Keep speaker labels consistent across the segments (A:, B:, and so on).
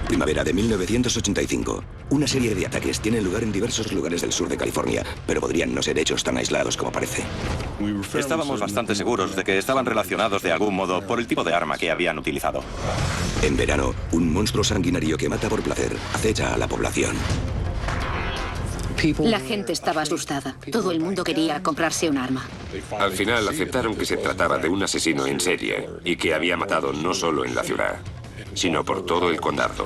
A: Primavera de 1985. Una serie de ataques tienen lugar en diversos lugares del sur de California, pero podrían no ser hechos tan aislados como parece.
B: Estábamos bastante seguros de que estaban relacionados de algún modo por el tipo de arma que habían utilizado.
A: En verano, un monstruo sanguinario que mata por placer acecha a la población.
C: La gente estaba asustada. Todo el mundo quería comprarse un arma.
D: Al final aceptaron que se trataba de un asesino en serie y que había matado no solo en la ciudad, sino por todo el condado.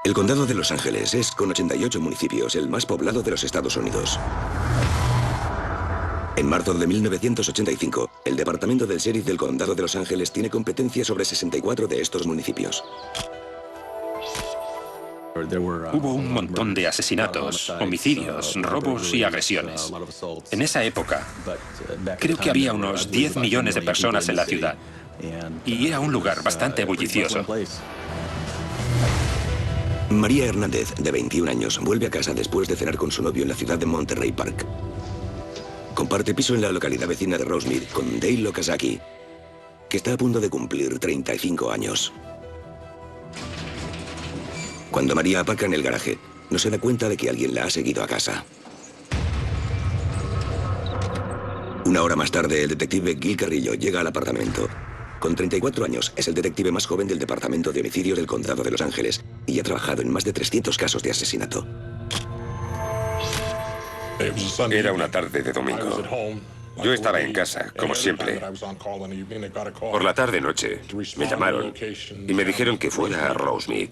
A: El condado de Los Ángeles es, con 88 municipios, el más poblado de los Estados Unidos. En marzo de 1985, el departamento del sheriff del condado de Los Ángeles tiene competencia sobre 64 de estos municipios.
E: Hubo un montón de asesinatos, homicidios, robos y agresiones. En esa época, creo que había unos 10 millones de personas en la ciudad. Y era un lugar bastante bullicioso.
A: María Hernández, de 21 años, vuelve a casa después de cenar con su novio en la ciudad de Monterey Park. Comparte piso en la localidad vecina de Rosemead con Dale Okazaki, que está a punto de cumplir 35 años. Cuando María aparca en el garaje, no se da cuenta de que alguien la ha seguido a casa. Una hora más tarde, el detective Gil Carrillo llega al apartamento. Con 34 años, es el detective más joven del Departamento de Homicidios del Condado de Los Ángeles y ha trabajado en más de 300 casos de asesinato.
D: Era una tarde de domingo. Yo estaba en casa, como siempre. Por la tarde-noche me llamaron y me dijeron que fuera a Rosemead,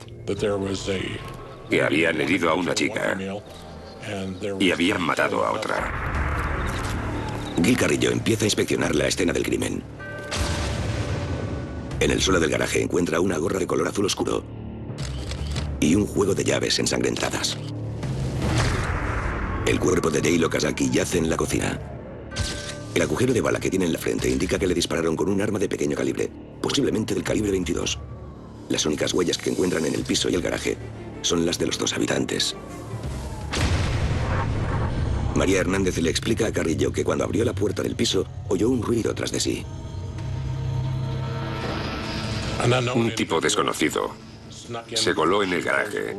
D: que habían herido a una chica y habían matado a otra.
A: Gil Carrillo empieza a inspeccionar la escena del crimen. En el suelo del garaje encuentra una gorra de color azul oscuro y un juego de llaves ensangrentadas. El cuerpo de Dale Okazaki yace en la cocina. El agujero de bala que tiene en la frente indica que le dispararon con un arma de pequeño calibre, posiblemente del calibre 22. Las únicas huellas que encuentran en el piso y el garaje son las de los dos habitantes. María Hernández le explica a Carrillo que cuando abrió la puerta del piso, oyó un ruido tras de sí.
D: Un tipo desconocido se coló en el garaje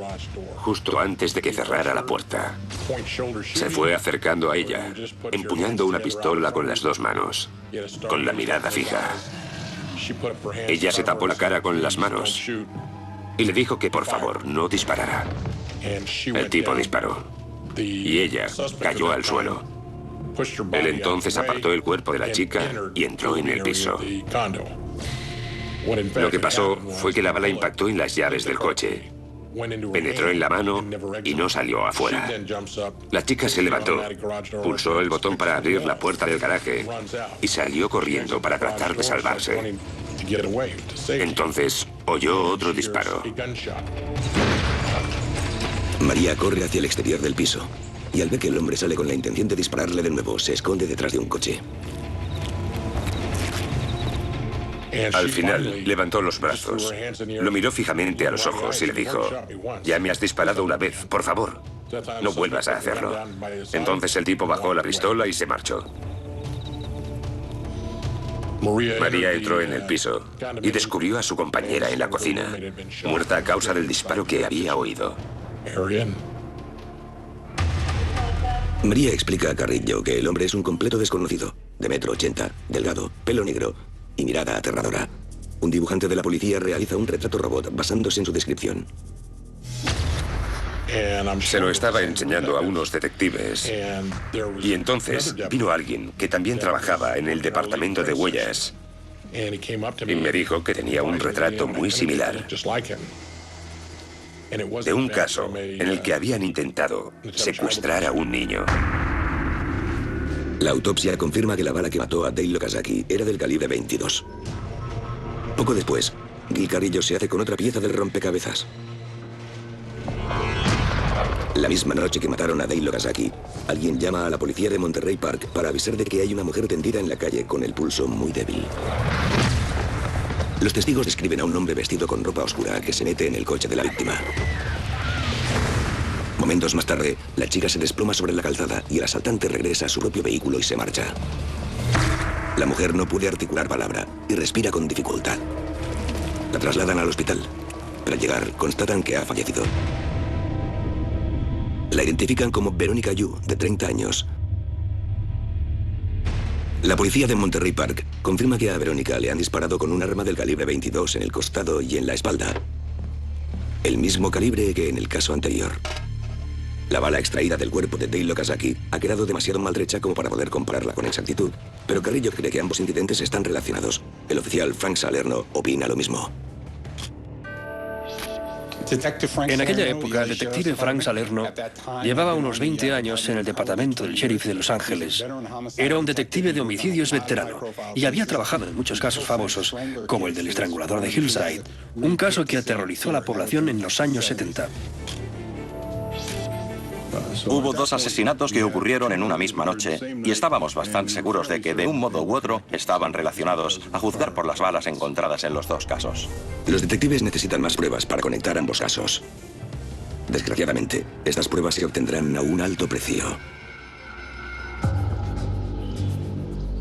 D: justo antes de que cerrara la puerta. Se fue acercando a ella, empuñando una pistola con las dos manos, con la mirada fija. Ella se tapó la cara con las manos y le dijo que por favor no disparara. El tipo disparó y ella cayó al suelo. Él entonces apartó el cuerpo de la chica y entró en el piso. Lo que pasó fue que la bala impactó en las llaves del coche. Penetró en la mano y no salió afuera. La chica se levantó, pulsó el botón para abrir la puerta del garaje y salió corriendo para tratar de salvarse. Entonces oyó otro disparo.
A: María corre hacia el exterior del piso y al ver que el hombre sale con la intención de dispararle de nuevo, se esconde detrás de un coche.
D: Al final, levantó los brazos, lo miró fijamente a los ojos y le dijo: «Ya me has disparado una vez, por favor, no vuelvas a hacerlo». Entonces el tipo bajó la pistola y se marchó. María entró en el piso y descubrió a su compañera en la cocina, muerta a causa del disparo que había oído.
A: María explica a Carrillo que el hombre es un completo desconocido, de 1,80 m, delgado, pelo negro y mirada aterradora. Un dibujante de la policía realiza un retrato robot basándose en su descripción.
D: Se lo estaba enseñando a unos detectives y entonces vino alguien que también trabajaba en el departamento de huellas y me dijo que tenía un retrato muy similar, de un caso en el que habían intentado secuestrar a un niño.
A: La autopsia confirma que la bala que mató a Dale Okazaki era del calibre 22. Poco después, Gil Carrillo se hace con otra pieza del rompecabezas. La misma noche que mataron a Dale Okazaki, alguien llama a la policía de Monterey Park para avisar de que hay una mujer tendida en la calle con el pulso muy débil. Los testigos describen a un hombre vestido con ropa oscura que se mete en el coche de la víctima. Momentos más tarde, la chica se desploma sobre la calzada y el asaltante regresa a su propio vehículo y se marcha. La mujer no puede articular palabra y respira con dificultad. La trasladan al hospital, pero al llegar constatan que ha fallecido. La identifican como Verónica Yu, de 30 años. La policía de Monterrey Park confirma que a Verónica le han disparado con un arma del calibre 22 en el costado y en la espalda. El mismo calibre que en el caso anterior. La bala extraída del cuerpo de Dale Okazaki ha quedado demasiado maltrecha como para poder compararla con exactitud, pero Carrillo cree que ambos incidentes están relacionados. El oficial Frank Salerno opina lo mismo.
F: En aquella época, el detective Frank Salerno llevaba unos 20 años en el departamento del sheriff de Los Ángeles. Era un detective de homicidios veterano y había trabajado en muchos casos famosos, como el del estrangulador de Hillside, un caso que aterrorizó a la población en los años 70.
B: Hubo 2 asesinatos que ocurrieron en una misma noche y estábamos bastante seguros de que de un modo u otro estaban relacionados, a juzgar por las balas encontradas en los 2 casos.
A: Los detectives necesitan más pruebas para conectar ambos casos. Desgraciadamente, estas pruebas se obtendrán a un alto precio.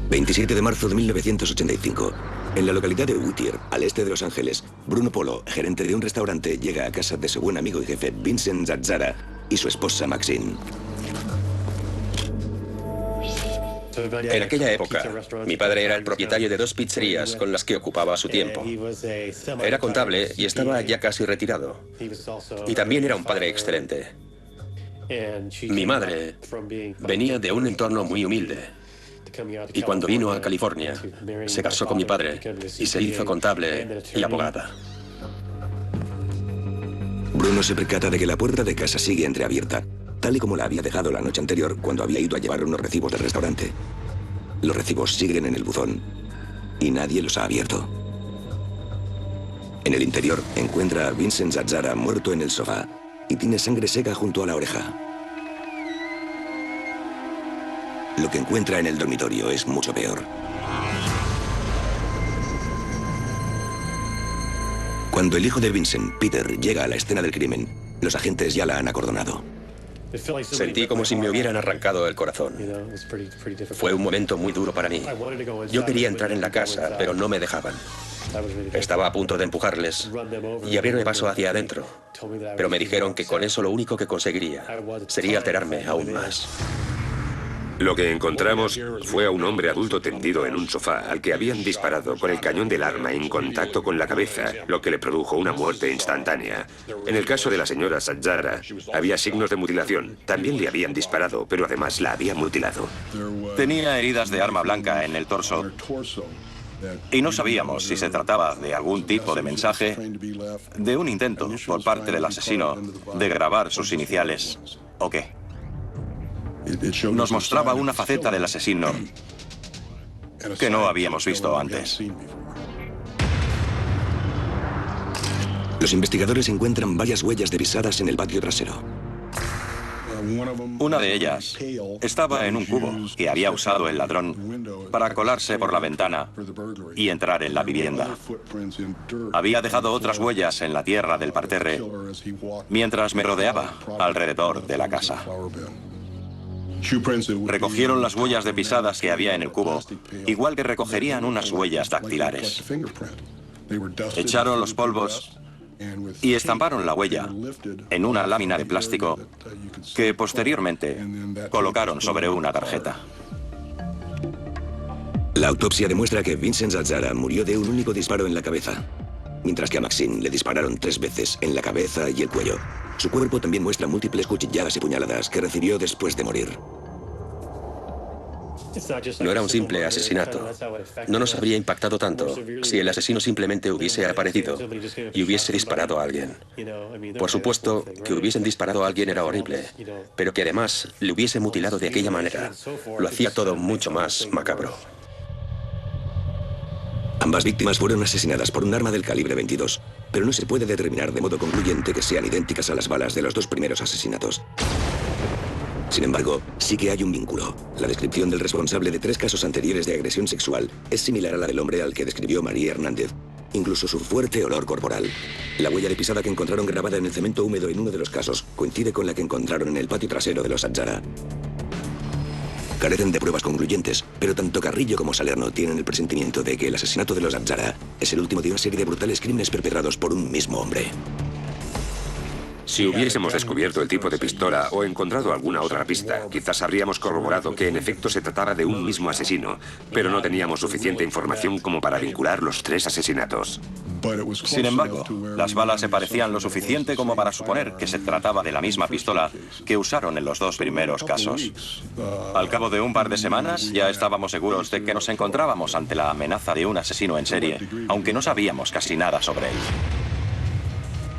A: 27 de marzo de 1985. En la localidad de Whittier, al este de Los Ángeles, Bruno Polo, gerente de un restaurante, llega a casa de su buen amigo y jefe Vincent Zazzara y su esposa Maxine.
G: En aquella época, mi padre era el propietario de 2 pizzerías con las que ocupaba su tiempo. Era contable y estaba ya casi retirado. Y también era un padre excelente. Mi madre venía de un entorno muy humilde. Y cuando vino a California, se casó con mi padre y se hizo contable y abogada.
A: Bruno se percata de que la puerta de casa sigue entreabierta, tal y como la había dejado la noche anterior cuando había ido a llevar unos recibos del restaurante. Los recibos siguen en el buzón y nadie los ha abierto. En el interior encuentra a Vincent Zazzara muerto en el sofá y tiene sangre seca junto a la oreja. Lo que encuentra en el dormitorio es mucho peor. Cuando el hijo de Vincent, Peter, llega a la escena del crimen, los agentes ya la han acordonado.
G: Sentí como si me hubieran arrancado el corazón. Fue un momento muy duro para mí. Yo quería entrar en la casa, pero no me dejaban. Estaba a punto de empujarles y abrirme paso hacia adentro, pero me dijeron que con eso lo único que conseguiría sería alterarme aún más.
D: Lo que encontramos fue a un hombre adulto tendido en un sofá al que habían disparado con el cañón del arma en contacto con la cabeza, lo que le produjo una muerte instantánea. En el caso de la señora Zazzara, había signos de mutilación. También le habían disparado, pero además la habían mutilado.
B: Tenía heridas de arma blanca en el torso y no sabíamos si se trataba de algún tipo de mensaje, de un intento por parte del asesino de grabar sus iniciales o qué. Nos mostraba una faceta del asesino que no habíamos visto antes.
A: Los investigadores encuentran varias huellas de pisadas en el patio trasero.
B: Una de ellas estaba en un cubo que había usado el ladrón para colarse por la ventana y entrar en la vivienda. Había dejado otras huellas en la tierra del parterre mientras me rodeaba alrededor de la casa. Recogieron las huellas de pisadas que había en el cubo, igual que recogerían unas huellas dactilares. Echaron los polvos y estamparon la huella en una lámina de plástico que posteriormente colocaron sobre una tarjeta.
A: La autopsia demuestra que Vincent Zazzara murió de un único disparo en la cabeza, mientras que a Maxine le dispararon 3 veces en la cabeza y el cuello. Su cuerpo también muestra múltiples cuchilladas y puñaladas que recibió después de morir.
G: No era un simple asesinato. No nos habría impactado tanto si el asesino simplemente hubiese aparecido y hubiese disparado a alguien. Por supuesto, que hubiesen disparado a alguien era horrible, pero que además le hubiese mutilado de aquella manera lo hacía todo mucho más macabro.
A: Ambas víctimas fueron asesinadas por un arma del calibre 22, pero no se puede determinar de modo concluyente que sean idénticas a las balas de los 2 primeros asesinatos. Sin embargo, sí que hay un vínculo. La descripción del responsable de 3 casos anteriores de agresión sexual es similar a la del hombre al que describió María Hernández, incluso su fuerte olor corporal. La huella de pisada que encontraron grabada en el cemento húmedo en uno de los casos coincide con la que encontraron en el patio trasero de los Zazzara. Carecen de pruebas concluyentes, pero tanto Carrillo como Salerno tienen el presentimiento de que el asesinato de los Azzara es el último de una serie de brutales crímenes perpetrados por un mismo hombre.
D: Si hubiésemos descubierto el tipo de pistola o encontrado alguna otra pista, quizás habríamos corroborado que en efecto se trataba de un mismo asesino, pero no teníamos suficiente información como para vincular los 3 asesinatos.
B: Sin embargo, las balas se parecían lo suficiente como para suponer que se trataba de la misma pistola que usaron en los 2 primeros casos. Al cabo de un par de semanas ya estábamos seguros de que nos encontrábamos ante la amenaza de un asesino en serie, aunque no sabíamos casi nada sobre él.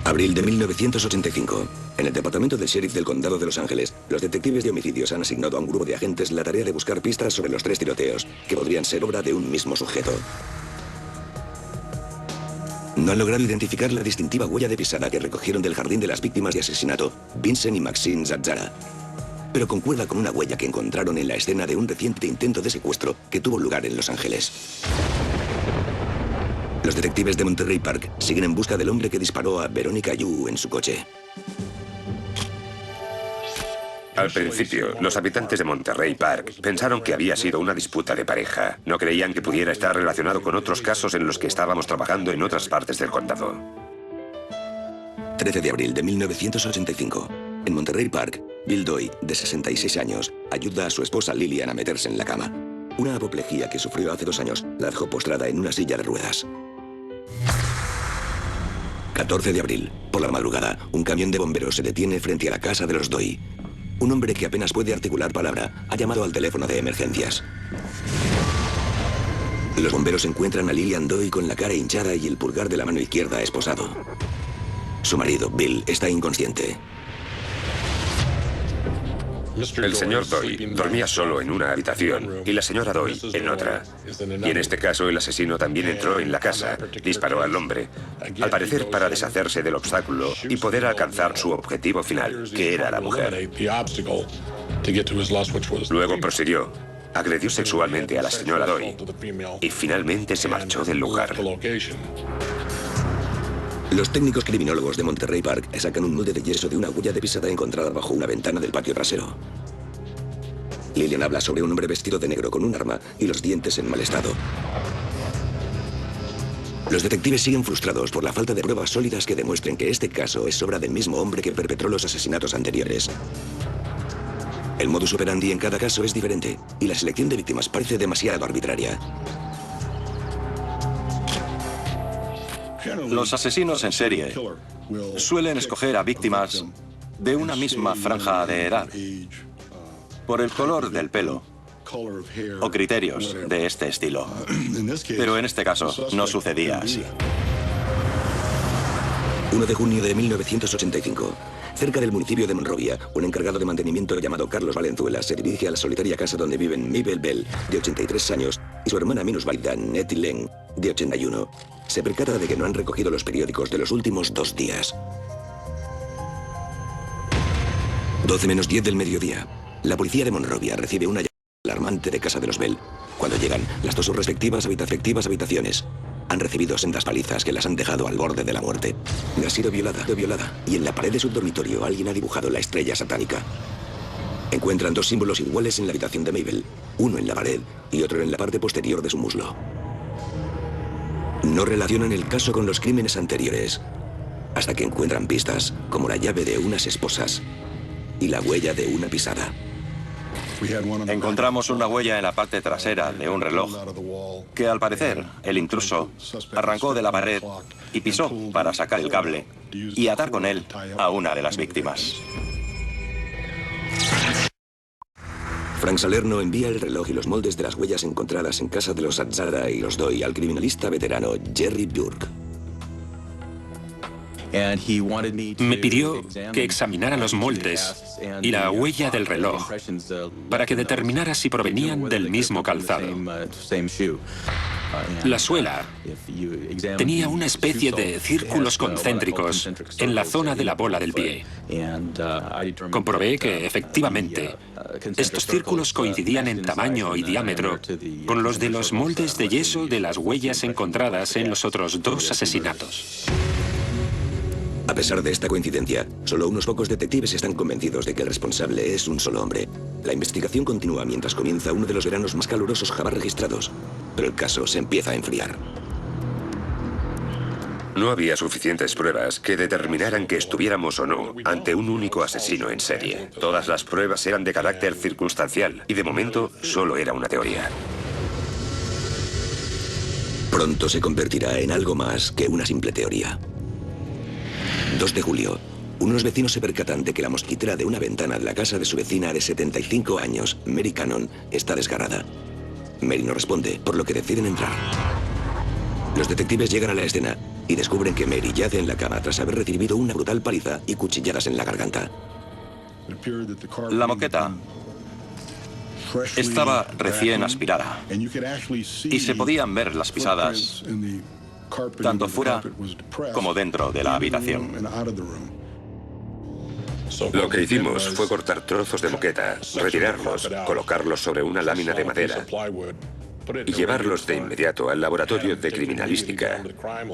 A: Abril de 1985. En el departamento del sheriff del condado de Los Ángeles, los detectives de homicidios han asignado a un grupo de agentes la tarea de buscar pistas sobre los 3 tiroteos, que podrían ser obra de un mismo sujeto. No han logrado identificar la distintiva huella de pisada que recogieron del jardín de las víctimas de asesinato, Vincent y Maxine Azzara, pero concuerda con una huella que encontraron en la escena de un reciente intento de secuestro que tuvo lugar en Los Ángeles. Los detectives de Monterey Park siguen en busca del hombre que disparó a Veronica Yu en su coche.
D: Al principio, los habitantes de Monterey Park pensaron que había sido una disputa de pareja. No creían que pudiera estar relacionado con otros casos en los que estábamos trabajando en otras partes del condado.
A: 13 de abril de 1985. En Monterey Park, Bill Doy, de 66 años, ayuda a su esposa Lillian a meterse en la cama. Una apoplejía que sufrió hace 2 años la dejó postrada en una silla de ruedas. 14 de abril. Por la madrugada, un camión de bomberos se detiene frente a la casa de los Doy. Un hombre que apenas puede articular palabra ha llamado al teléfono de emergencias. Los bomberos encuentran a Lillian Doy con la cara hinchada y el pulgar de la mano izquierda esposado. Su marido, Bill, está inconsciente.
D: El señor Doy dormía solo en una habitación y la señora Doy en otra. Y en este caso el asesino también entró en la casa, disparó al hombre, al parecer para deshacerse del obstáculo y poder alcanzar su objetivo final, que era la mujer. Luego prosiguió, agredió sexualmente a la señora Doy y finalmente se marchó del lugar.
A: Los técnicos criminólogos de Monterey Park sacan un molde de yeso de una huella de pisada encontrada bajo una ventana del patio trasero. Lillian habla sobre un hombre vestido de negro con un arma y los dientes en mal estado. Los detectives siguen frustrados por la falta de pruebas sólidas que demuestren que este caso es obra del mismo hombre que perpetró los asesinatos anteriores. El modus operandi en cada caso es diferente y la selección de víctimas parece demasiado arbitraria.
B: Los asesinos en serie suelen escoger a víctimas de una misma franja de edad, por el color del pelo o criterios de este estilo. Pero en este caso no sucedía así.
A: 1 de junio de 1985. Cerca del municipio de Monrovia, un encargado de mantenimiento llamado Carlos Valenzuela se dirige a la solitaria casa donde viven Mabel Bell, de 83 años, y su hermana minusválida, Nettie Leng, de 81. Se percata de que no han recogido los periódicos de los últimos 2 días. 12 menos 10 del mediodía. La policía de Monrovia recibe una llamada alarmante de casa de los Bell. Cuando llegan, las 2 sus respectivas habitaciones han recibido sendas palizas que las han dejado al borde de la muerte. Ha sido violada, y en la pared de su dormitorio alguien ha dibujado la estrella satánica. Encuentran 2 símbolos iguales en la habitación de Mabel, uno en la pared y otro en la parte posterior de su muslo. No relacionan el caso con los crímenes anteriores, hasta que encuentran pistas como la llave de unas esposas y la huella de una pisada.
B: Encontramos una huella en la parte trasera de un reloj que, al parecer, el intruso arrancó de la pared y pisó para sacar el cable y atar con él a una de las víctimas.
A: Frank Salerno envía el reloj y los moldes de las huellas encontradas en casa de los Azzara y los Doy al criminalista veterano Jerry Burke.
E: Me pidió que examinara los moldes y la huella del reloj para que determinara si provenían del mismo calzado. La suela tenía una especie de círculos concéntricos en la zona de la bola del pie. Comprobé que, efectivamente, estos círculos coincidían en tamaño y diámetro con los de los moldes de yeso de las huellas encontradas en los otros 2 asesinatos.
A: A pesar de esta coincidencia, solo unos pocos detectives están convencidos de que el responsable es un solo hombre. La investigación continúa mientras comienza uno de los veranos más calurosos jamás registrados, pero el caso se empieza a enfriar.
D: No había suficientes pruebas que determinaran que estuviéramos o no ante un único asesino en serie. Todas las pruebas eran de carácter circunstancial y de momento solo era una teoría.
A: Pronto se convertirá en algo más que una simple teoría. 2 de julio. Unos vecinos se percatan de que la mosquitera de una ventana de la casa de su vecina de 75 años, Mary Cannon, está desgarrada. Mary no responde, por lo que deciden entrar. Los detectives llegan a la escena y descubren que Mary yace en la cama tras haber recibido una brutal paliza y cuchilladas en la garganta.
B: La moqueta estaba recién aspirada y se podían ver las pisadas tanto fuera como dentro de la habitación.
D: Lo que hicimos fue cortar trozos de moqueta, retirarlos, colocarlos sobre una lámina de madera y llevarlos de inmediato al laboratorio de criminalística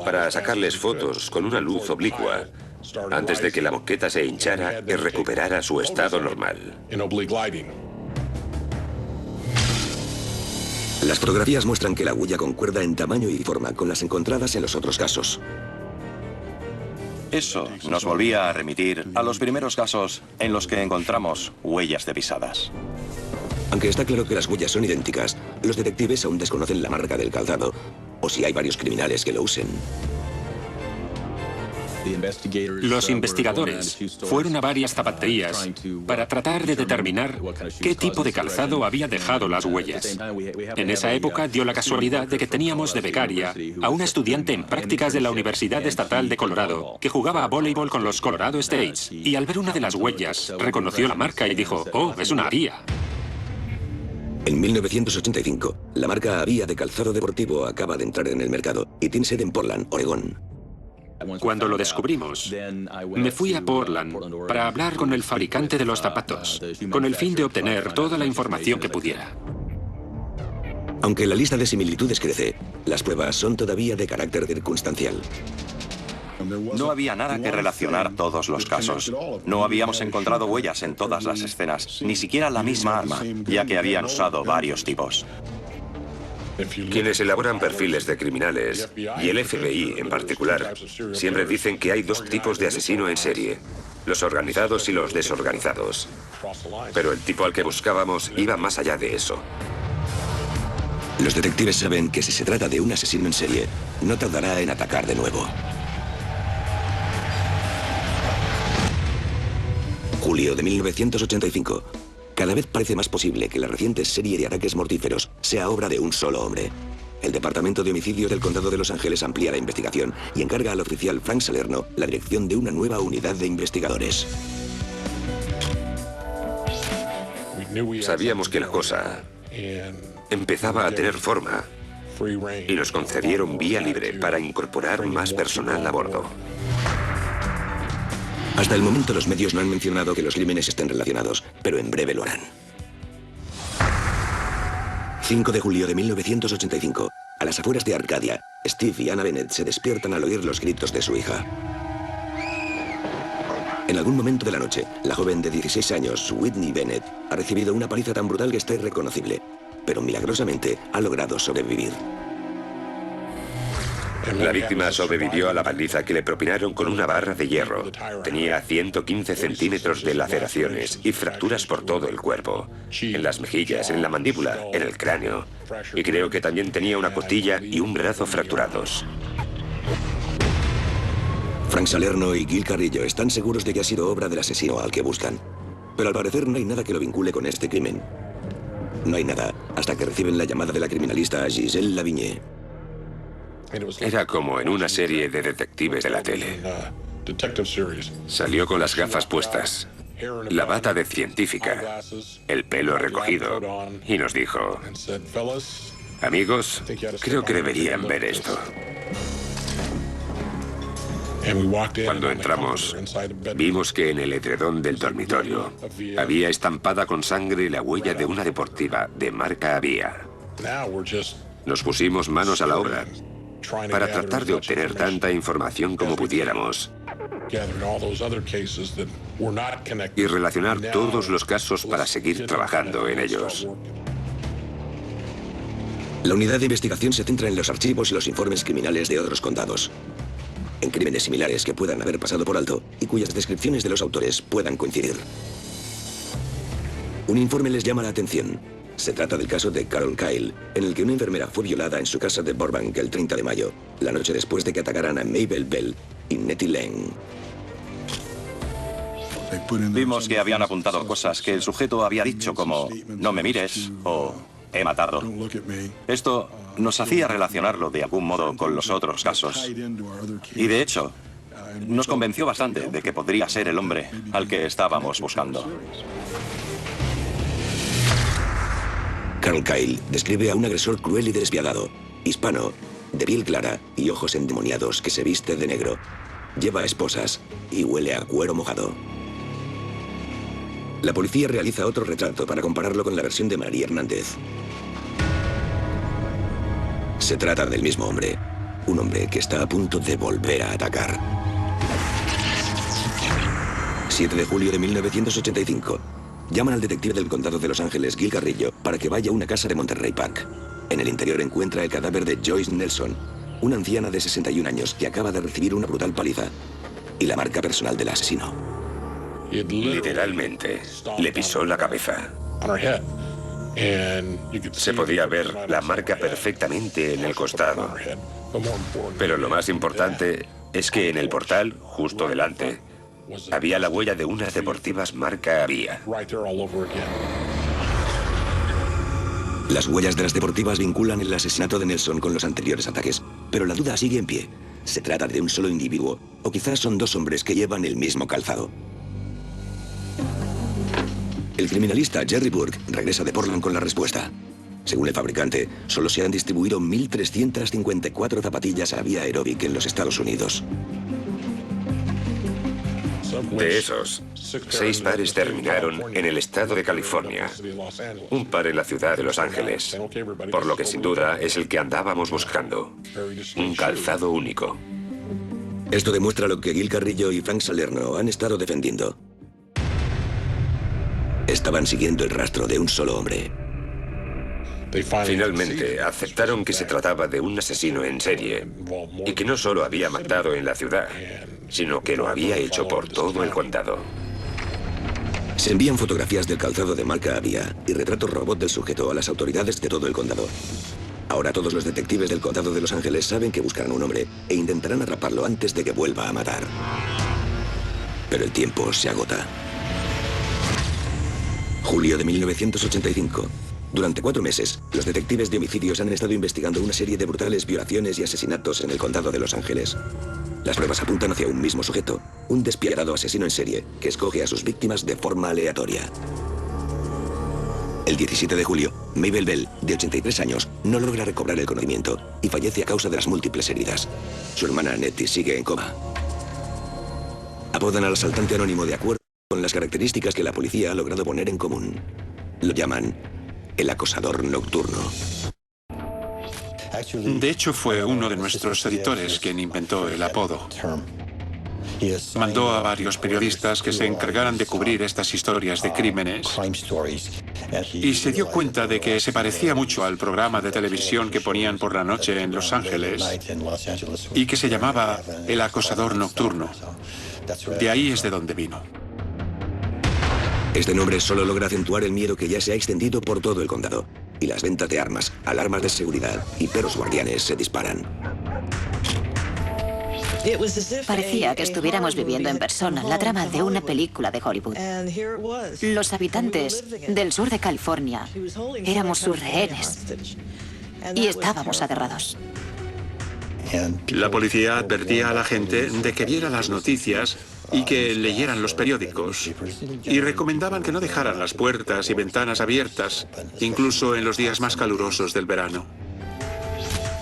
D: para sacarles fotos con una luz oblicua antes de que la moqueta se hinchara y recuperara su estado normal.
A: Las fotografías muestran que la huella concuerda en tamaño y forma con las encontradas en los otros casos.
B: Eso nos volvía a remitir a los primeros casos en los que encontramos huellas de pisadas.
A: Aunque está claro que las huellas son idénticas, los detectives aún desconocen la marca del calzado, o si hay varios criminales que lo usen.
E: Los investigadores fueron a varias zapaterías para tratar de determinar qué tipo de calzado había dejado las huellas. En esa época dio la casualidad de que teníamos de becaria a una estudiante en prácticas de la Universidad Estatal de Colorado que jugaba a voleibol con los Colorado States y al ver una de las huellas reconoció la marca y dijo, «Oh, es una Avia».
A: En 1985, la marca Avia de calzado deportivo acaba de entrar en el mercado y tiene sede en Portland, Oregón.
E: Cuando lo descubrimos, me fui a Portland para hablar con el fabricante de los zapatos, con el fin de obtener toda la información que pudiera.
A: Aunque la lista de similitudes crece, las pruebas son todavía de carácter circunstancial.
B: No había nada que relacionar todos los casos. No habíamos encontrado huellas en todas las escenas, ni siquiera la misma arma, ya que habían usado varios tipos.
D: Quienes elaboran perfiles de criminales, y el FBI en particular, siempre dicen que hay 2 tipos de asesino en serie, los organizados y los desorganizados. Pero el tipo al que buscábamos iba más allá de eso.
A: Los detectives saben que si se trata de un asesino en serie, no tardará en atacar de nuevo. Julio de 1985. Cada vez parece más posible que la reciente serie de ataques mortíferos sea obra de un solo hombre. El Departamento de Homicidios del Condado de Los Ángeles amplía la investigación y encarga al oficial Frank Salerno la dirección de una nueva unidad de investigadores.
D: Sabíamos que la cosa empezaba a tener forma y nos concedieron vía libre para incorporar más personal a bordo.
A: Hasta el momento los medios no han mencionado que los crímenes estén relacionados, pero en breve lo harán. 5 de julio de 1985. A las afueras de Arcadia, Steve y Anna Bennett se despiertan al oír los gritos de su hija. En algún momento de la noche, la joven de 16 años, Whitney Bennett, ha recibido una paliza tan brutal que está irreconocible, pero milagrosamente ha logrado sobrevivir.
D: La víctima sobrevivió a la paliza que le propinaron con una barra de hierro. Tenía 115 centímetros de laceraciones y fracturas por todo el cuerpo. En las mejillas, en la mandíbula, en el cráneo. Y creo que también tenía una costilla y un brazo fracturados.
A: Frank Salerno y Gil Carrillo están seguros de que ha sido obra del asesino al que buscan. Pero al parecer no hay nada que lo vincule con este crimen. No hay nada hasta que reciben la llamada de la criminalista Giselle Lavigne.
D: Era como en una serie de detectives de la tele. Salió con las gafas puestas, la bata de científica, el pelo recogido, y nos dijo, amigos, creo que deberían ver esto. Cuando entramos, vimos que en el edredón del dormitorio había estampada con sangre la huella de una deportiva de marca Avia. Nos pusimos manos a la obra para tratar de obtener tanta información como pudiéramos. y relacionar todos los casos para seguir trabajando en ellos.
A: La unidad de investigación se centra en los archivos y los informes criminales de otros condados, en crímenes similares que puedan haber pasado por alto y cuyas descripciones de los autores puedan coincidir. Un informe les llama la atención. Se trata del caso de Carol Kyle, en el que una enfermera fue violada en su casa de Burbank el 30 de mayo, la noche después de que atacaran a Mabel Bell y Nettie Lane.
B: Vimos que habían apuntado cosas que el sujeto había dicho como «no me mires» o «he matado». Esto nos hacía relacionarlo de algún modo con los otros casos. Y de hecho, nos convenció bastante de que podría ser el hombre al que estábamos buscando.
A: Carol Kyle describe a un agresor cruel y despiadado, hispano, de piel clara y ojos endemoniados que se viste de negro, lleva esposas y huele a cuero mojado. La policía realiza otro retrato para compararlo con la versión de María Hernández. Se trata del mismo hombre, un hombre que está a punto de volver a atacar. 7 de julio de 1985. Llaman al detective del condado de Los Ángeles, Gil Carrillo, para que vaya a una casa de Monterrey Park. En el interior encuentra el cadáver de Joyce Nelson, una anciana de 61 años que acaba de recibir una brutal paliza, y la marca personal del asesino.
D: Literalmente, le pisó la cabeza. Se podía ver la marca perfectamente en el costado. Pero lo más importante es que en el portal, justo delante, había la huella de unas deportivas marca Avia.
A: Las huellas de las deportivas vinculan el asesinato de Nelson con los anteriores ataques, pero la duda sigue en pie. ¿Se trata de un solo individuo o quizás son dos hombres que llevan el mismo calzado? El criminalista Jerry Burke regresa de Portland con la respuesta. Según el fabricante, solo se han distribuido 1.354 zapatillas Avia Aerobic en los Estados Unidos.
D: De esos, 6 pares terminaron en el estado de California, un par en la ciudad de Los Ángeles, por lo que sin duda es el que andábamos buscando, un calzado único.
A: Esto demuestra lo que Gil Carrillo y Frank Salerno han estado defendiendo. Estaban siguiendo el rastro de un solo hombre.
D: Finalmente aceptaron que se trataba de un asesino en serie y que no solo había matado en la ciudad, sino que lo había hecho por todo el condado.
A: Se envían fotografías del calzado de marca Avia y retratos robot del sujeto a las autoridades de todo el condado. Ahora todos los detectives del condado de Los Ángeles saben que buscan a un hombre e intentarán atraparlo antes de que vuelva a matar. Pero el tiempo se agota. Julio de 1985. Durante 4 meses, los detectives de homicidios han estado investigando una serie de brutales violaciones y asesinatos en el condado de Los Ángeles. Las pruebas apuntan hacia un mismo sujeto, un despiadado asesino en serie que escoge a sus víctimas de forma aleatoria. El 17 de julio, Mabel Bell, de 83 años, no logra recobrar el conocimiento y fallece a causa de las múltiples heridas. Su hermana Nettie sigue en coma. Apodan al asaltante anónimo de acuerdo con las características que la policía ha logrado poner en común. Lo llaman el acosador nocturno.
E: De hecho, fue uno de nuestros editores quien inventó el apodo. Mandó a varios periodistas que se encargaran de cubrir estas historias de crímenes y se dio cuenta de que se parecía mucho al programa de televisión que ponían por la noche en Los Ángeles y que se llamaba El acosador nocturno. De ahí es de donde vino.
A: Este nombre solo logra acentuar el miedo que ya se ha extendido por todo el condado, y las ventas de armas, alarmas de seguridad y perros guardianes se disparan.
C: Parecía que estuviéramos viviendo en persona la trama de una película de Hollywood. Los habitantes del sur de California éramos sus rehenes y estábamos aterrados.
E: La policía advertía a la gente de que viera las noticias y que leyeran los periódicos. Y recomendaban que no dejaran las puertas y ventanas abiertas, incluso en los días más calurosos del verano.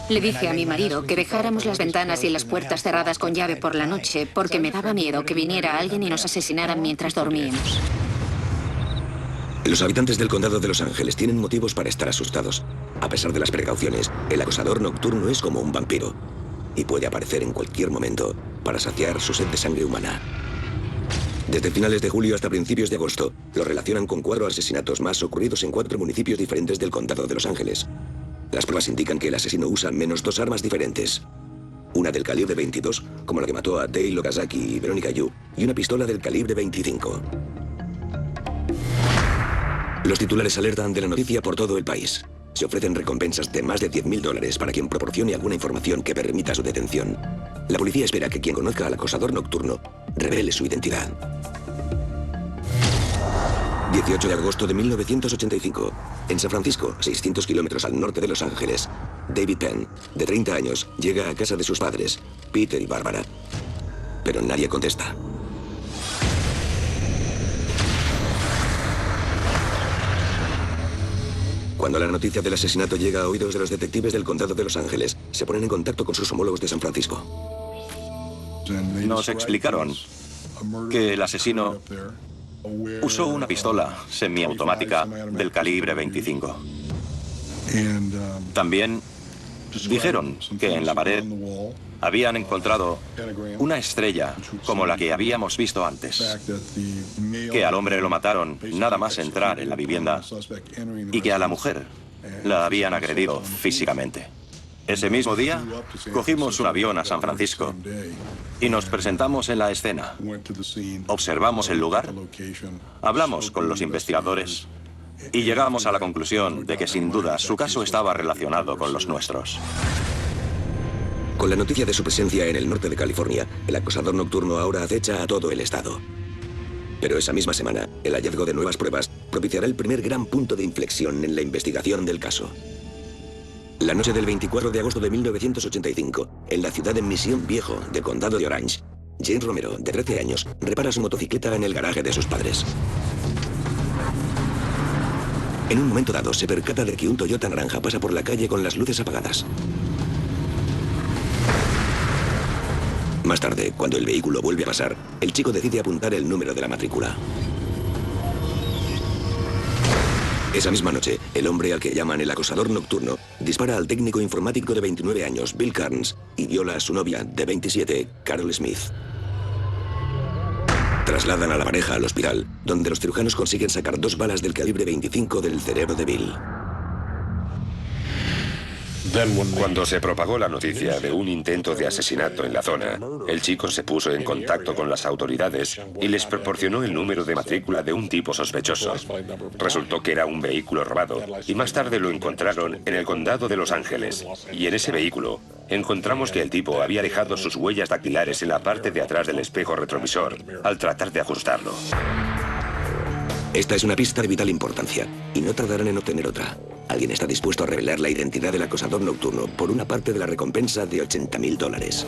C: Le dije a mi marido que dejáramos las ventanas y las puertas cerradas con llave por la noche porque me daba miedo que viniera alguien y nos asesinaran mientras dormíamos.
A: Los habitantes del condado de Los Ángeles tienen motivos para estar asustados. A pesar de las precauciones, el acosador nocturno es como un vampiro. y puede aparecer en cualquier momento para saciar su sed de sangre humana. Desde finales de julio hasta principios de agosto, lo relacionan con 4 asesinatos más ocurridos en 4 municipios diferentes del condado de Los Ángeles. Las pruebas indican que el asesino usa al menos 2 armas diferentes. Una del calibre 22, como la que mató a Dale Okazaki y Veronica Yu, y una pistola del calibre 25. Los titulares alertan de la noticia por todo el país. Se ofrecen recompensas de más de $10.000 para quien proporcione alguna información que permita su detención. La policía espera que quien conozca al acosador nocturno revele su identidad. 18 de agosto de 1985. En San Francisco, 600 kilómetros al norte de Los Ángeles, David Penn, de 30 años, llega a casa de sus padres, Peter y Barbara. Pero nadie contesta. Cuando la noticia del asesinato llega a oídos de los detectives del condado de Los Ángeles, se ponen en contacto con sus homólogos de San Francisco.
B: Nos explicaron que el asesino usó una pistola semiautomática del calibre 25. También dijeron que en la pared habían encontrado una estrella como la que habíamos visto antes, que al hombre lo mataron nada más entrar en la vivienda y que a la mujer la habían agredido físicamente. Ese mismo día, cogimos un avión a San Francisco y nos presentamos en la escena. Observamos el lugar, hablamos con los investigadores y llegamos a la conclusión de que sin duda su caso estaba relacionado con los nuestros.
A: Con la noticia de su presencia en el norte de California, el acosador nocturno ahora acecha a todo el estado. Pero esa misma semana, el hallazgo de nuevas pruebas propiciará el primer gran punto de inflexión en la investigación del caso. La noche del 24 de agosto de 1985, en la ciudad de Mission Viejo, del condado de Orange, James Romero, de 13 años, repara su motocicleta en el garaje de sus padres. En un momento dado, se percata de que un Toyota naranja pasa por la calle con las luces apagadas. Más tarde, cuando el vehículo vuelve a pasar, el chico decide apuntar el número de la matrícula. Esa misma noche, el hombre al que llaman el acosador nocturno dispara al técnico informático de 29 años, Bill Carnes, y viola a su novia, de 27, Carol Smith. Trasladan a la pareja al hospital, donde los cirujanos consiguen sacar 2 balas del calibre 25 del cerebro de Bill.
D: Cuando se propagó la noticia de un intento de asesinato en la zona, el chico se puso en contacto con las autoridades y les proporcionó el número de matrícula de un tipo sospechoso. Resultó que era un vehículo robado y más tarde lo encontraron en el condado de Los Ángeles. Y en ese vehículo encontramos que el tipo había dejado sus huellas dactilares en la parte de atrás del espejo retrovisor al tratar de ajustarlo.
A: Esta es una pista de vital importancia y no tardarán en obtener otra. Alguien está dispuesto a revelar la identidad del acosador nocturno por una parte de la recompensa de $80.000.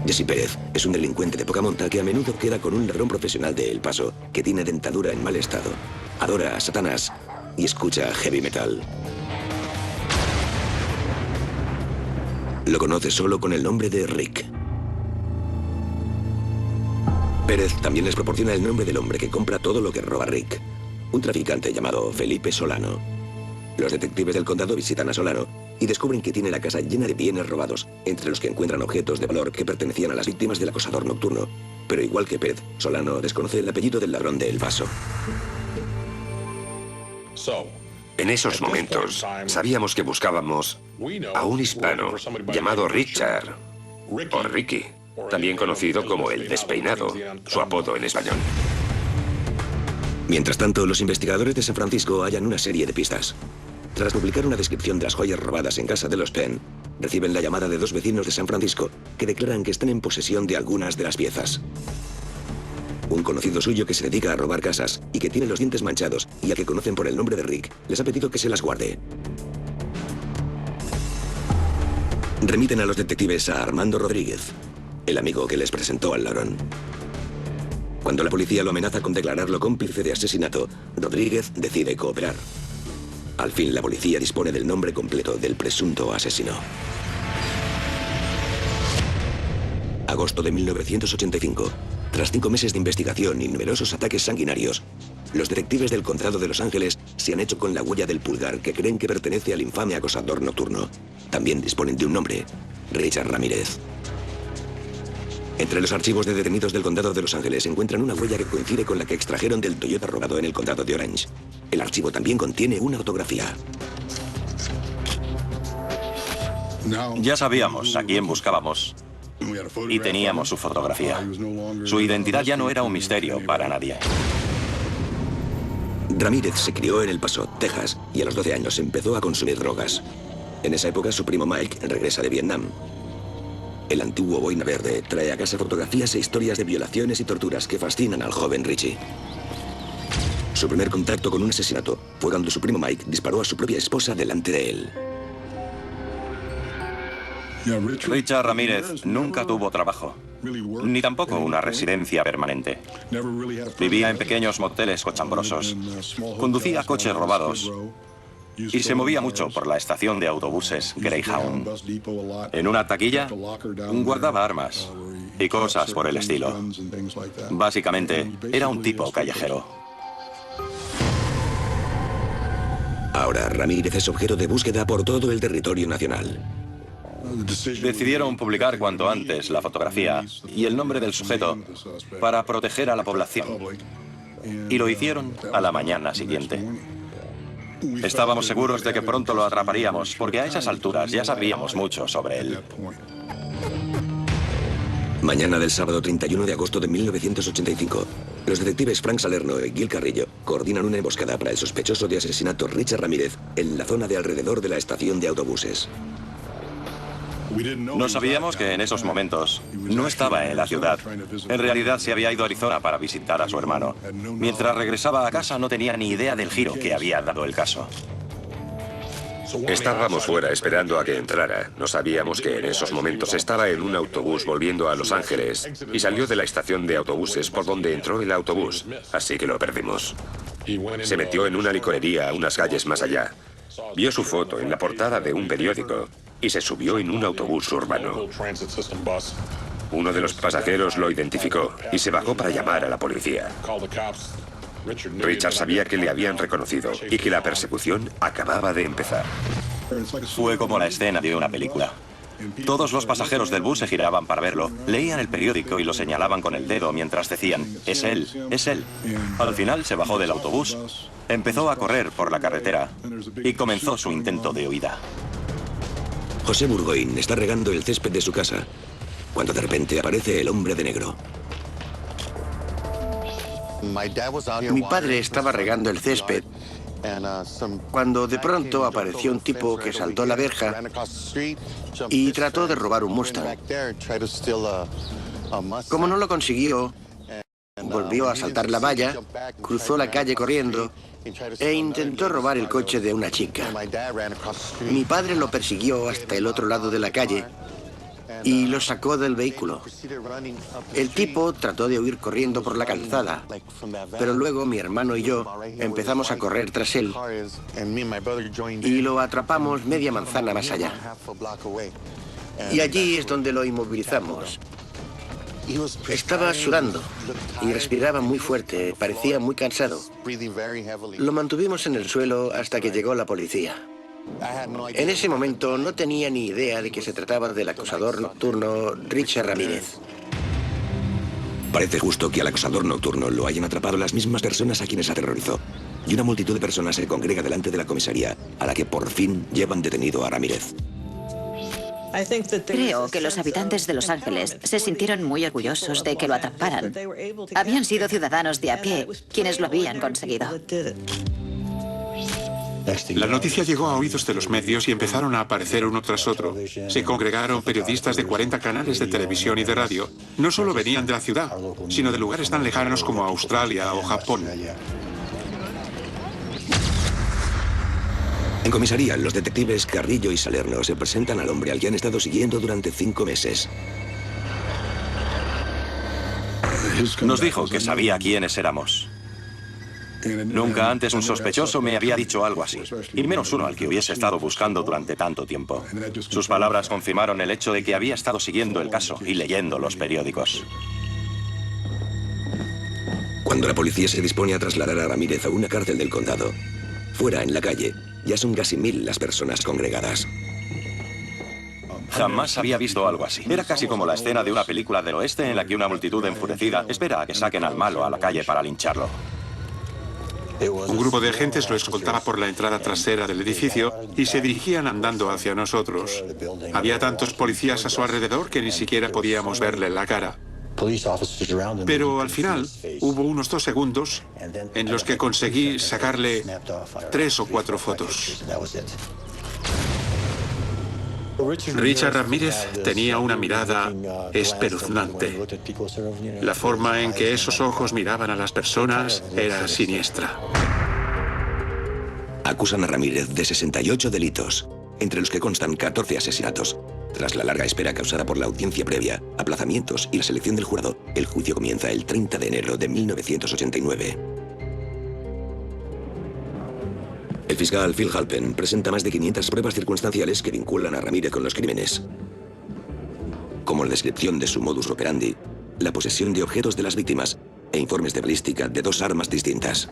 A: Jesse Pérez es un delincuente de poca monta que a menudo queda con un ladrón profesional de El Paso que tiene dentadura en mal estado, adora a Satanás y escucha heavy metal. Lo conoce solo con el nombre de Rick. Pérez también les proporciona el nombre del hombre que compra todo lo que roba Rick, un traficante llamado Felipe Solano. Los detectives del condado visitan a Solano y descubren que tiene la casa llena de bienes robados, entre los que encuentran objetos de valor que pertenecían a las víctimas del acosador nocturno. Pero igual que Pérez, Solano desconoce el apellido del ladrón de El Paso.
D: En esos momentos, sabíamos que buscábamos a un hispano llamado Richard, o Ricky, también conocido como el Despeinado, su apodo en español.
A: Mientras tanto, los investigadores de San Francisco hallan una serie de pistas. Tras publicar una descripción de las joyas robadas en casa de los Penn, reciben la llamada de 2 vecinos de San Francisco que declaran que están en posesión de algunas de las piezas. Un conocido suyo que se dedica a robar casas y que tiene los dientes manchados y al que conocen por el nombre de Rick, les ha pedido que se las guarde. Remiten a los detectives a Armando Rodríguez, el amigo que les presentó al ladrón. Cuando la policía lo amenaza con declararlo cómplice de asesinato, Rodríguez decide cooperar. Al fin, la policía dispone del nombre completo del presunto asesino. Agosto de 1985. Tras 5 meses de investigación y numerosos ataques sanguinarios, los detectives del condado de Los Ángeles se han hecho con la huella del pulgar que creen que pertenece al infame acosador nocturno. También disponen de un nombre, Richard Ramírez. Entre los archivos de detenidos del condado de Los Ángeles encuentran una huella que coincide con la que extrajeron del Toyota robado en el condado de Orange. El archivo también contiene una autografía.
B: Ya sabíamos a quién buscábamos y teníamos su fotografía. Su identidad ya no era un misterio para nadie.
A: Ramírez se crió en El Paso, Texas, y a los 12 años empezó a consumir drogas. En esa época su primo Mike regresa de Vietnam. El antiguo boina verde trae a casa fotografías e historias de violaciones y torturas que fascinan al joven Richie. Su primer contacto con un asesinato fue cuando su primo Mike disparó a su propia esposa delante de él.
B: Richard Ramírez nunca tuvo trabajo, ni tampoco una residencia permanente. Vivía en pequeños moteles cochambrosos, conducía coches robados y se movía mucho por la estación de autobuses Greyhound. En una taquilla guardaba armas y cosas por el estilo. Básicamente, era un tipo callejero.
A: Ahora Ramírez es objeto de búsqueda por todo el territorio nacional.
B: Decidieron publicar cuanto antes la fotografía y el nombre del sujeto para proteger a la población. Y lo hicieron a la mañana siguiente. Estábamos seguros de que pronto lo atraparíamos, porque a esas alturas ya sabíamos mucho sobre él.
A: Mañana del sábado 31 de agosto de 1985, los detectives Frank Salerno y Gil Carrillo coordinan una emboscada para el sospechoso de asesinato Richard Ramírez en la zona de alrededor de la estación de autobuses.
B: No sabíamos que en esos momentos no estaba en la ciudad. En realidad se había ido a Arizona para visitar a su hermano. Mientras regresaba a casa no tenía ni idea del giro que había dado el caso.
D: Estábamos fuera esperando a que entrara. No sabíamos que en esos momentos estaba en un autobús volviendo a Los Ángeles y salió de la estación de autobuses por donde entró el autobús, así que lo perdimos. Se metió en una licorería a unas calles más allá. Vio su foto en la portada de un periódico y se subió en un autobús urbano. Uno de los pasajeros lo identificó y se bajó para llamar a la policía. Richard sabía que le habían reconocido y que la persecución acababa de empezar.
B: Fue como la escena de una película. Todos los pasajeros del bus se giraban para verlo, leían el periódico y lo señalaban con el dedo mientras decían, «Es él, es él». Al final se bajó del autobús, empezó a correr por la carretera y comenzó su intento de huida.
A: José Burgoyne está regando el césped de su casa, cuando de repente aparece el hombre de negro.
H: Mi padre estaba regando el césped cuando de pronto apareció un tipo que saltó la verja y trató de robar un Mustang. Como no lo consiguió, volvió a saltar la valla, cruzó la calle corriendo e intentó robar el coche de una chica. Mi padre lo persiguió hasta el otro lado de la calle y lo sacó del vehículo. El tipo trató de huir corriendo por la calzada, pero luego mi hermano y yo empezamos a correr tras él y lo atrapamos media manzana más allá. Y allí es donde lo inmovilizamos. Estaba sudando y respiraba muy fuerte, parecía muy cansado. Lo mantuvimos en el suelo hasta que llegó la policía. En ese momento no tenía ni idea de que se trataba del acosador nocturno Richard Ramírez.
A: Parece justo que al acosador nocturno lo hayan atrapado las mismas personas a quienes aterrorizó. Y una multitud de personas se congrega delante de la comisaría, a la que por fin llevan detenido a Ramírez.
C: Creo que los habitantes de Los Ángeles se sintieron muy orgullosos de que lo atraparan. Habían sido ciudadanos de a pie quienes lo habían conseguido.
I: La noticia llegó a oídos de los medios y empezaron a aparecer uno tras otro. Se congregaron periodistas de 40 canales de televisión y de radio. No solo venían de la ciudad, sino de lugares tan lejanos como Australia o Japón.
A: En comisaría, los detectives Carrillo y Salerno se presentan al hombre al que han estado siguiendo durante 5 meses.
B: Nos dijo que sabía quiénes éramos. Nunca antes un sospechoso me había dicho algo así, y menos uno al que hubiese estado buscando durante tanto tiempo. Sus palabras confirmaron el hecho de que había estado siguiendo el caso y leyendo los periódicos.
A: Cuando la policía se dispone a trasladar a Ramírez a una cárcel del condado, Fuera, en la calle, ya son casi 1000 las personas congregadas.
B: Jamás había visto algo así. Era casi como la escena de una película del oeste en la que una multitud enfurecida espera a que saquen al malo a la calle para lincharlo.
I: Un grupo de agentes lo escoltaba por la entrada trasera del edificio y se dirigían andando hacia nosotros. Había tantos policías a su alrededor que ni siquiera podíamos verle la cara. Pero al final hubo unos 2 segundos en los que conseguí sacarle 3 o 4 fotos. Richard Ramírez tenía una mirada espeluznante. La forma en que esos ojos miraban a las personas era siniestra.
A: Acusan a Ramírez de 68 delitos, entre los que constan 14 asesinatos. Tras la larga espera causada por la audiencia previa, aplazamientos y la selección del jurado, el juicio comienza el 30 de enero de 1989. El fiscal Phil Halpen presenta más de 500 pruebas circunstanciales que vinculan a Ramírez con los crímenes, como la descripción de su modus operandi, la posesión de objetos de las víctimas e informes de balística de 2 armas distintas.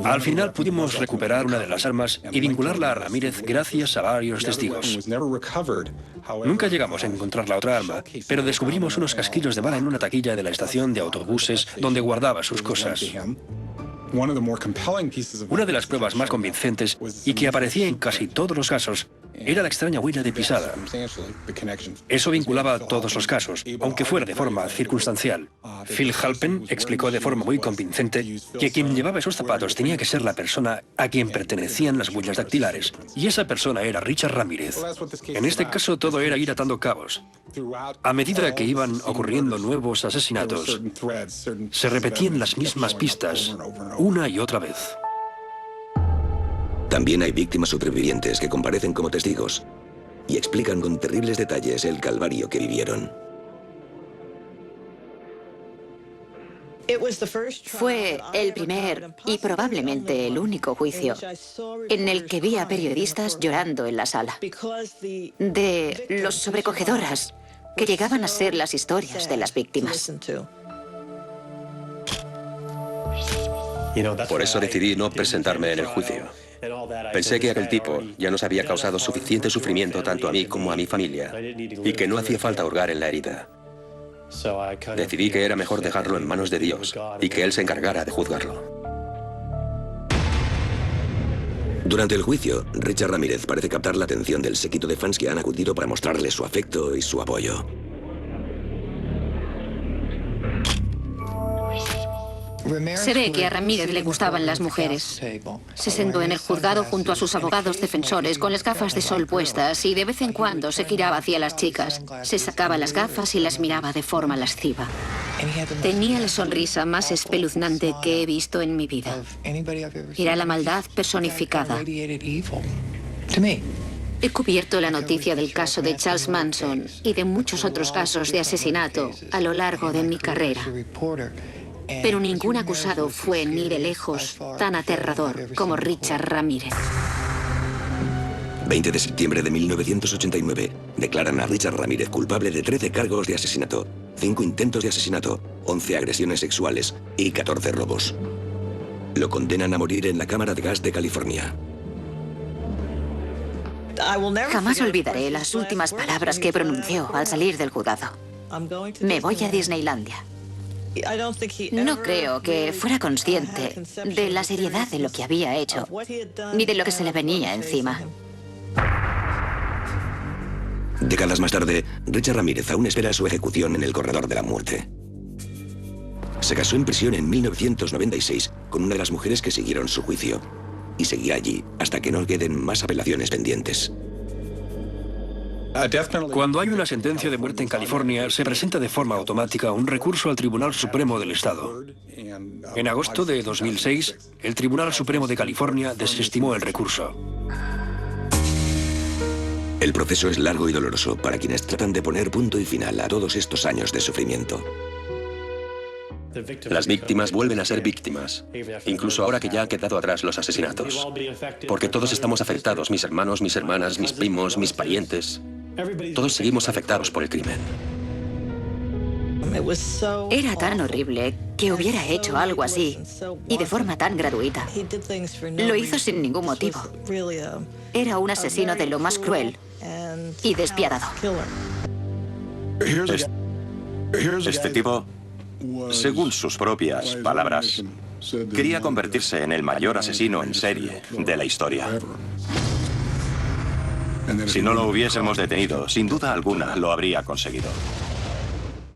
F: Al final pudimos recuperar una de las armas y vincularla a Ramírez gracias a varios testigos. Nunca llegamos a encontrar la otra arma, pero descubrimos unos casquillos de bala en una taquilla de la estación de autobuses donde guardaba sus cosas. Una de las pruebas más convincentes y que aparecía en casi todos los casos era la extraña huella de pisada. Eso vinculaba a todos los casos, aunque fuera de forma circunstancial. Phil Halpen explicó de forma muy convincente que quien llevaba esos zapatos tenía que ser la persona a quien pertenecían las huellas dactilares, y esa persona era Richard Ramírez. En este caso todo era ir atando cabos. A medida que iban ocurriendo nuevos asesinatos, se repetían las mismas pistas una y otra vez.
A: También hay víctimas supervivientes que comparecen como testigos y explican con terribles detalles el calvario que vivieron.
C: Fue el primer y probablemente el único juicio en el que vi a periodistas llorando en la sala, de lo sobrecogedoras que llegaban a ser las historias de las víctimas.
G: Por eso decidí no presentarme en el juicio. Pensé que aquel tipo ya nos había causado suficiente sufrimiento tanto a mí como a mi familia y que no hacía falta hurgar en la herida. Decidí que era mejor dejarlo en manos de Dios y que Él se encargara de juzgarlo.
A: Durante el juicio, Richard Ramírez parece captar la atención del séquito de fans que han acudido para mostrarle su afecto y su apoyo.
J: Se ve que a Ramírez le gustaban las mujeres. Se sentó en el juzgado junto a sus abogados defensores con las gafas de sol puestas y de vez en cuando se giraba hacia las chicas. Se sacaba las gafas y las miraba de forma lasciva. Tenía la sonrisa más espeluznante que he visto en mi vida. Era la maldad personificada. He cubierto la noticia del caso de Charles Manson y de muchos otros casos de asesinato a lo largo de mi carrera. Pero ningún acusado fue ni de lejos tan aterrador como Richard Ramírez.
A: 20 de septiembre de 1989, declaran a Richard Ramírez culpable de 13 cargos de asesinato, 5 intentos de asesinato, 11 agresiones sexuales y 14 robos. Lo condenan a morir en la cámara de gas de California.
C: Jamás olvidaré las últimas palabras que pronunció al salir del juzgado. Me voy a Disneylandia. No creo que fuera consciente de la seriedad de lo que había hecho, ni de lo que se le venía encima.
A: Décadas más tarde, Richard Ramírez aún espera su ejecución en el corredor de la muerte. Se casó en prisión en 1996 con una de las mujeres que siguieron su juicio, y seguirá allí hasta que no queden más apelaciones pendientes.
F: Cuando hay una sentencia de muerte en California, se presenta de forma automática un recurso al Tribunal Supremo del Estado. En agosto de 2006, el Tribunal Supremo de California desestimó el recurso.
A: El proceso es largo y doloroso para quienes tratan de poner punto y final a todos estos años de sufrimiento.
G: Las víctimas vuelven a ser víctimas, incluso ahora que ya han quedado atrás los asesinatos. Porque todos estamos afectados, mis hermanos, mis hermanas, mis primos, mis parientes. Todos seguimos afectados por el crimen.
C: Era tan horrible que hubiera hecho algo así, y de forma tan gratuita. Lo hizo sin ningún motivo. Era un asesino de lo más cruel y despiadado.
B: Este tipo, según sus propias palabras, quería convertirse en el mayor asesino en serie de la historia. Si no lo hubiésemos detenido, sin duda alguna lo habría conseguido.